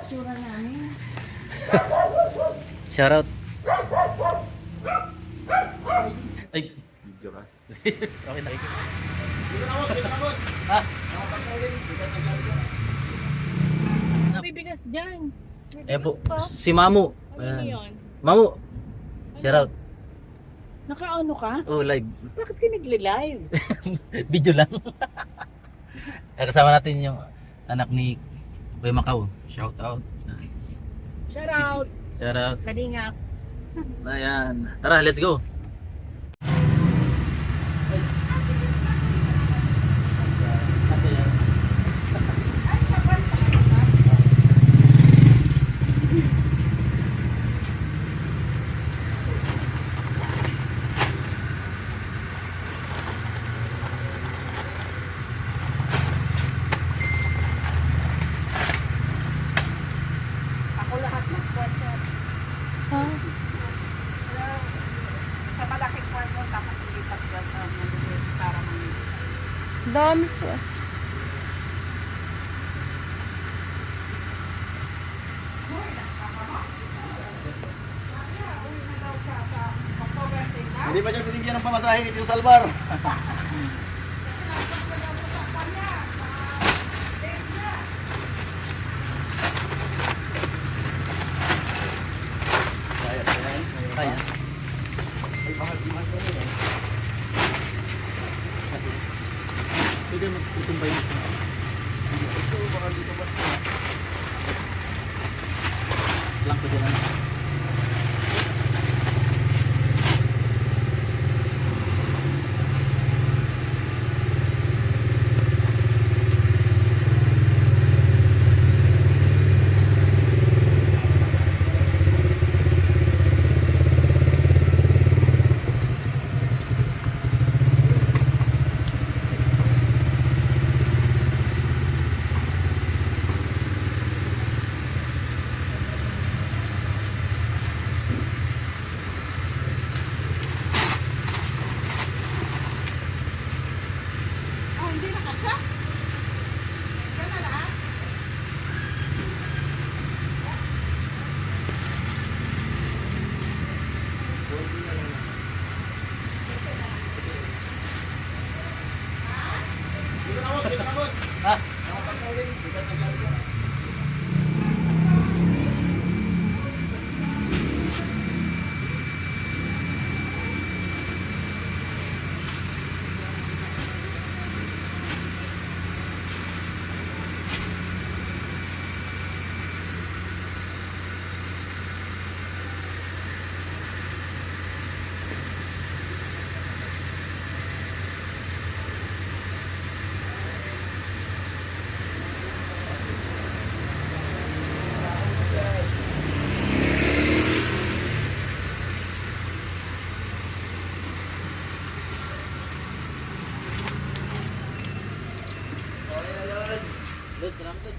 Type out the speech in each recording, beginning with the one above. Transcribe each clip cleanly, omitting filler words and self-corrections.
itsura namin. Shoutout. Ay. Video ka. Okay na. Ha? May bigas dyan. May Eh po, bigas pa. si Mamu. Ano Ayan. yun? Mamu. Shoutout. Naka-ano ka? Oh, live. Bakit ka nagli-live? Video lang. Kasama natin yung anak ni Boy Macau. Shout out. Shout out. Shoutout. Kalingap. Ayan. Tara, let's go. Ako lahat ng sponsor. Ha? Sa malaking kwarto tapos ilipat dyan sa maliliit para manilipat. Dami po. Hindi ba siya binigyan ng pamasahe ni Tio Salvar? Kaya pa yan. Kaya. Ay, mahal di man sa'yo eh. Pwede magtutumbay ito. Ito, baka dito ba siya? Lang pwede na. Ah, hindi nakasya? Yan na lahat? Ha? Good, salamat.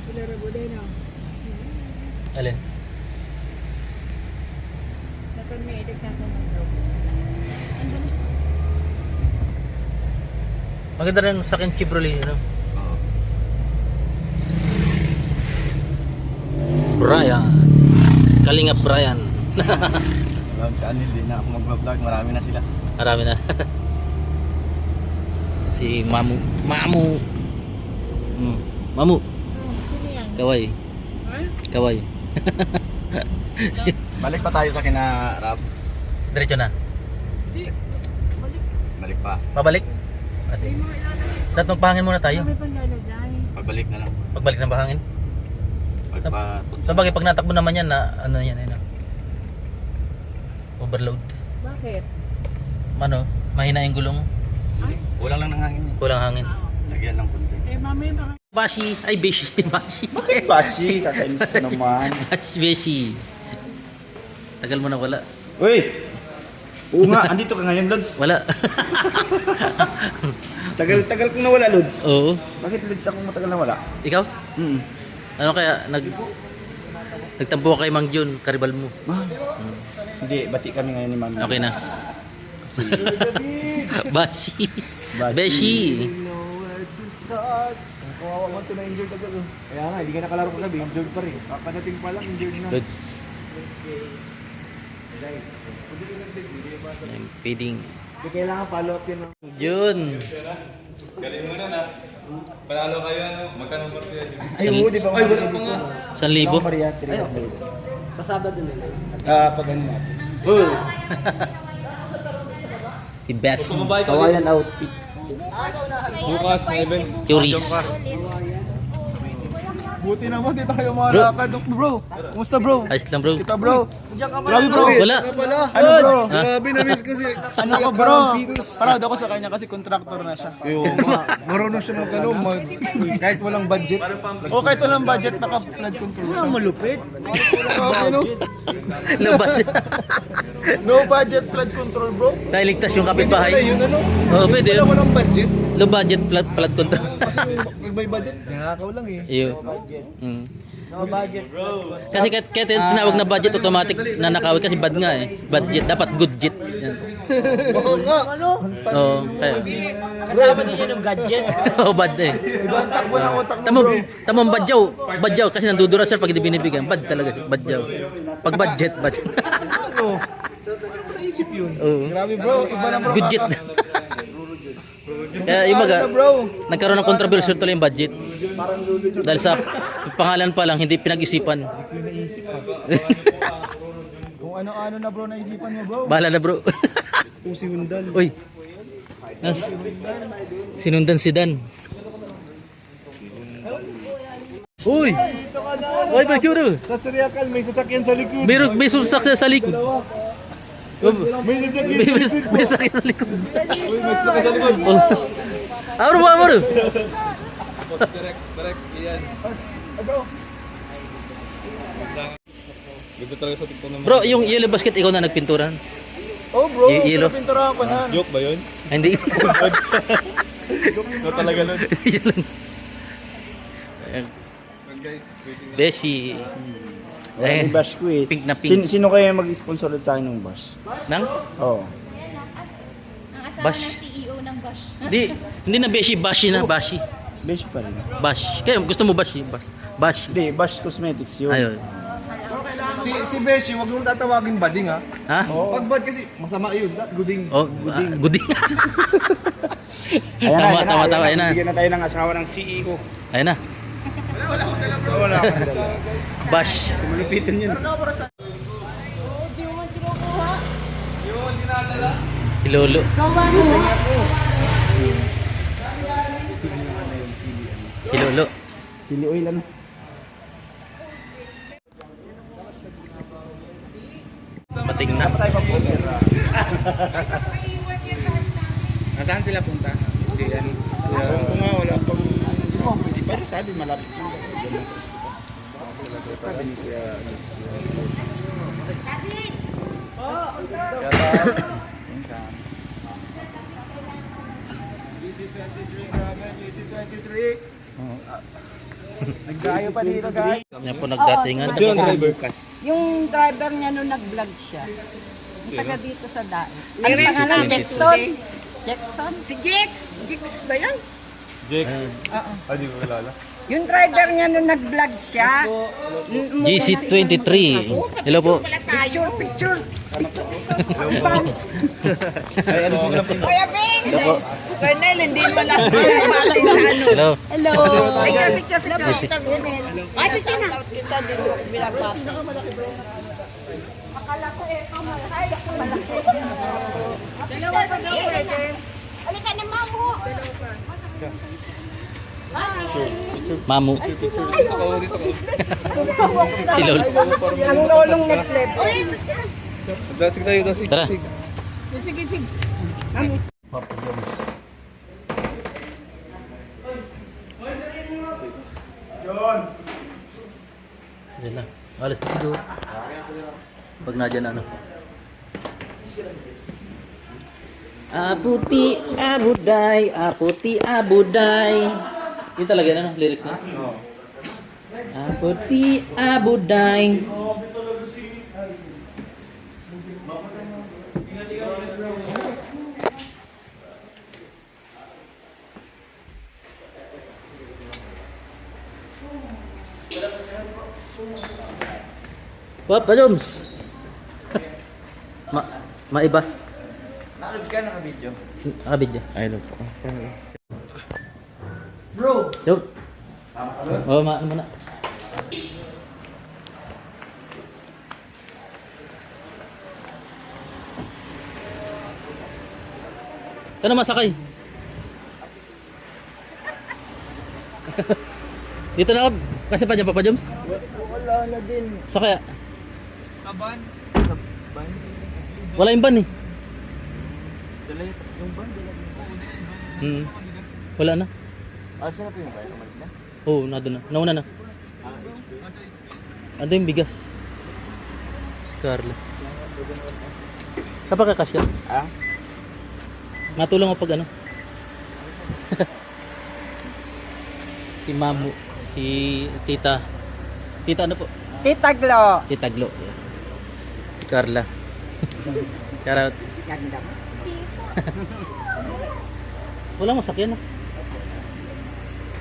Sila Rabuday na. Alin? Napag may edit na sa mundo. Andun na siya. Maganda rin sa akin Chevrolet, ano? Oo. Brian. Kalingap Brian. Maraming channel, di na ako mag-vlog. Marami na sila. Marami na. Si Mamu. Mamu. Mamu. Oh, sino yan? Kaway. Ha? Kaway. Balik pa tayo sa kina Rap. Diretso na. Di. Balik. Balik pa. Pabalik. May Kasi, mga ilalagay. dapat magpahangin muna tayo. May panlalagay. Pagbalik na lang. Pagbalik ng bahangin. Pagpapunta. Sabagay, pag natakbo naman yan, na, ano yan, ano? Overload. Bakit? Ano, mahina yung gulong. Ay? Kulang lang ng hangin. Kulang hangin. Lagyan lang kunti. Eh, mamaya baka Bashi. Ay, Beshi. Bashi. Bakit Bashi? Kakainis ka naman. Beshi. Tagal mo na wala. Uy! Oo nga, andito ka ngayon, Lods. Wala. Tagal-tagal kong nawala, Lods. Oo. Bakit Lods ako matagal na wala? Ikaw? Mm. Ano kaya, nagtampo ka kay Mang Jun, karibal mo. Ma'am. Hmm. Hindi, bati kami ngayon ni Ma'am. Okay na. Kasi, Bashi. Bashi. Beshi. Kawawa man ito na injured agad. Kaya nga, hindi ka nakalaro ko gabi, injured pa rin. Kakadating pa lang, injured na. Goods. Yung feeding. Hindi kailangan follow up yun. Yun. Galing mo na na. Panalo kayo ano? Magkano ba siya? Ay, oo, di ba? Ay, wala pa nga. 1,000. Maria, 300. Kasaba din nila. Pag ano natin. Si Best. Kawalan outfit. Bukas, Evan. Curious. Buti naman, dito kayo makalakad. Bro, kumusta bro? Ayos lang bro. Kita bro. Grabe bro. Wala. Ano bro? Ah. Grabe na miss ko si. Ano ka bro? Proud ako sa kanya kasi contractor na siya. Marunong siya mag kahit walang budget. O kahit walang budget, naka-flood control siya. Malupit. Okay no? No budget. No budget flood control bro. Nailigtas yung kapitbahay. Yun ano? Oo, pwede yun. Wala walang budget. Low budget flood control. Kasi pag may budget, nakakaw lang eh. Iyo. Mm. Kasi kahit tinawag na budget, automatic na nakawit kasi bad nga eh. Budget, dapat good jet. Yan. Oo nga. Oo, kaya. Kasama din yun yung gadget. Oo, bad eh. Iba ang takbo ng utak mo bro. Tamang badyaw kasi nandudura siya pag hindi binibigyan. Bad talaga siya, badyaw. Pag budget. Ano? Naisip yun. Oo. Grabe bro, iba na bro. Good jet. Kaya yung baga, bro. nagkaroon ng controversy tuloy yung budget. Dahil sa pangalan pa lang, hindi pinag-isipan. Kung ano-ano na bro naisipan mo bro. Bahala na bro. Pusi Hundan. Uy. Sinundan si Dan. Uy! Uy, ba cute? Sa Suriacal may sasakyan sa likod. May susak sa likod. May sasakyan. May sakit sa likod. Uy, may sasakyan sa likod. Oh. Amro. Direct, yan. Ganda talaga sa TikTok naman. Bro, yung yellow basket ikaw na nagpinturan. Oh bro, Yellow. pininturahan ko na. Joke ba yun? Ay, hindi. No talaga nun. Yun lang. Ayan. Guys, waiting na. Beshi. Ay, bash ko eh. Pink na pink. Sino kaya mag-sponsor ulit sa akin ng bash? Nang? Oo. Ang asawa Bash. ng CEO ng Bash. Hindi na Beshi, Bashi na, Bashi. Bash pa rin. Bash. Kaya gusto mo Bashi? Bash. Hindi, Bash Cosmetics yun. Ayun. Si Beshi, wag mong tatawagin bading ha. Ha? Pag bad kasi, masama yun. Guding. Oh, guding. Tama. Ayan na. Bigyan na tayo ng asawa ng CEO. Ayan na. Wala ka na. Bash. Malupitin yun. Si Lolo. Si Lolo. Chili oil ano? Pating na. Nasaan sila punta? Si ano? Kung nga wala pang... Pwede pa rin sa atin, malapit yun. Diyan lang sa ospital. Sabi ni Kuya... GC23, nagdayo pa dito guys. Yan po nagdatingan. Diyan ang driver. Yung driver niya nung nag-vlog siya. Yung taga dito sa daan. Ano pangalan? Jackson? Jackson? Si Jex! Jex ba yan? Jex. Oo. Ay, di ko kilala. Yung driver niya nung nag-vlog siya. GC23. Hello po. Picture. Ay, ano po lang Kuya Bing! Colonel, hindi mo lang natin sa ano. Hello. Hello! Picture. Ay, picture na. Kita dito, binabasa. Akala ko malaki. Dalawa pa daw. Halika na, Mamo. Mamu. Si Lolo. Ang lolong netlep. Sige tayo, dasig. Tara. Sige. Yan na. Alas na siguro. Pag na dyan ano. Aputi abuday. Yun talaga na no? Lyrics na? Oo. Aputi abuday. Wap, Bajoms! Maiba. Nakalog ka naka-video. Nakabidyo. Ay, love po. So, oh, ano muna. Ano masakay? Dito na ako. Kasi pa dyan pa Joms? Wala na din. Sa kaya? Kaban? Kaban? Wala yung ban eh. Dala yung ban? Wala na. Saan na po yung ban? Umalis na? Oo, nado na. Nauna na. Ano yung bigas? Scarlet. Sa pa kakasya? Ah? Matulong ako pag ano? Si Mamu, si Tita. Tita ano po? Tita Glo. Tita Glo. Si Carla. Shoutout. Ganda mo. Walang masakyan ah.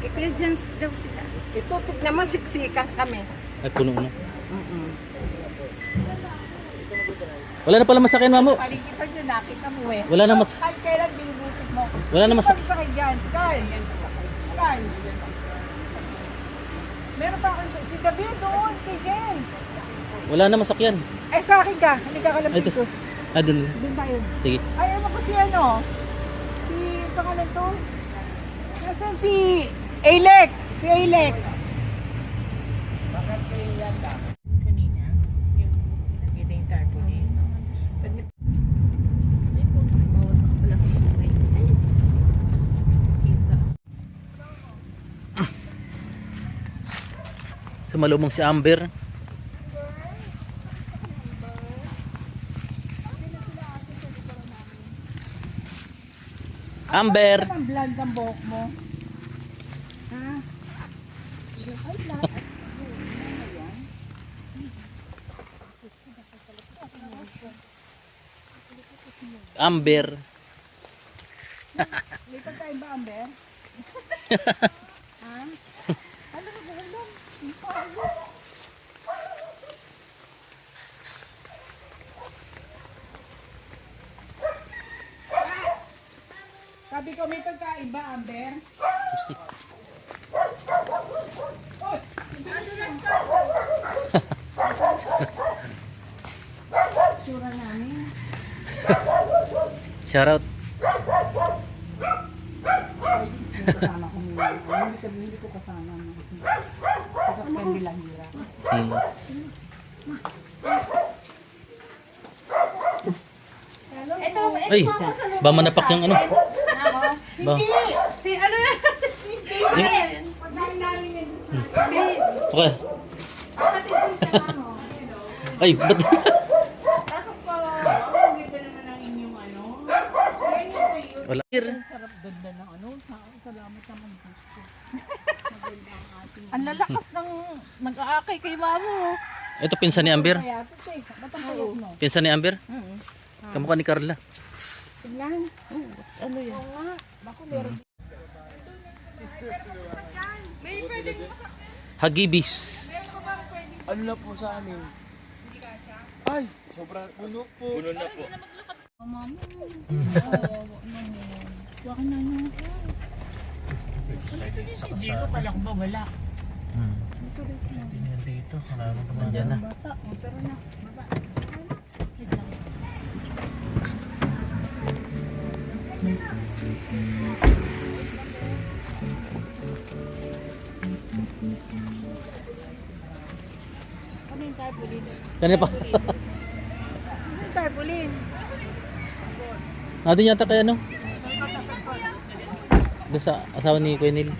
Ecclesians daw sila. Ito, tignan mo, siksikan kami. Ay, puno na. Wala na pala masakyan, Mamu. Paligita dyan, nakita mo eh. Wala na mas... Kahit kailan binubutik mo. Wala na masakyan. Sakay dyan, Sky. Sky. Meron pa ako si David doon, kay James. Wala na masakyan. Eh, sa akin ka. Hindi ka Ay, ito. kalampitos. Ah, dun. Doon tayo. Sige. Ay, ano ko si ano? Si, pangalan to? Nasaan si Alec? Si Alec. Kanina, yung nakita yung tarpaulin. Sumalubong si Amber. Amber. Ang blonde ang buhok mo. Ha? Amber. May pagkain ba, Amber? Ha? Ano ka buhok? Sabi ko, may pagkain ba, Amber? Sura namin. Shoutout. Kasama ko hindi ko kasama. Sasakyan bilang hira. Ay, ba manapak yung ano? Ba? Si ano yan? Okay. Ay, ba't? Pasok po. Ang ganda naman ang inyong ano. Yan yung sa iyo. Wala. Sarap ganda ng ano. Salamat naman gusto. Maganda ang ating. Ang lalakas ng nag-aakay kay Mamo. Ito pinsan ni Amber. Kaya ito eh. Ba't ang payat mo? Pinsan ni Amber. Kamukha ni Carla. Tignan. Ano yan? Oo nga. Bako meron. Hagibis. Ano na po sa amin? Ay, sobrang puno po. Puno na po. Wakan na nyo. Hindi ko pala kung ba wala. Dito, maraming pa Nandiyan na. Bata. Pero na. Baba. Ano yung tarpaulin? Kanina pa. Ano yung tarpaulin? Nandun yata kaya no? Doon sa asawa ni Kuya Neil.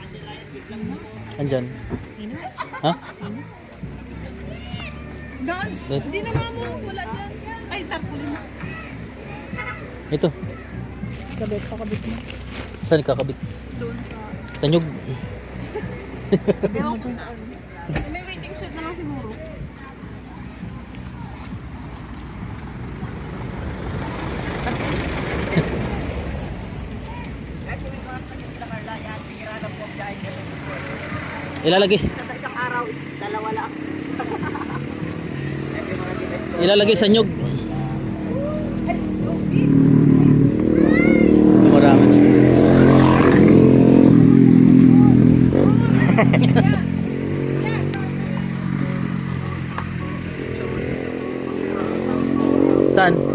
Andyan. Ha? Doon? Doon. Hindi na Mamo. Wala dyan. Ay, tarpaulin. Ito. Kabit pa, kabit mo. Saan kakabit? Doon sa... Sa nyug. Ewan ko saan. May waiting shed naman siguro. Ilalagay. Sa isang araw, Dalawa lang. Ilalagay sa nyug. Marami na. Saan?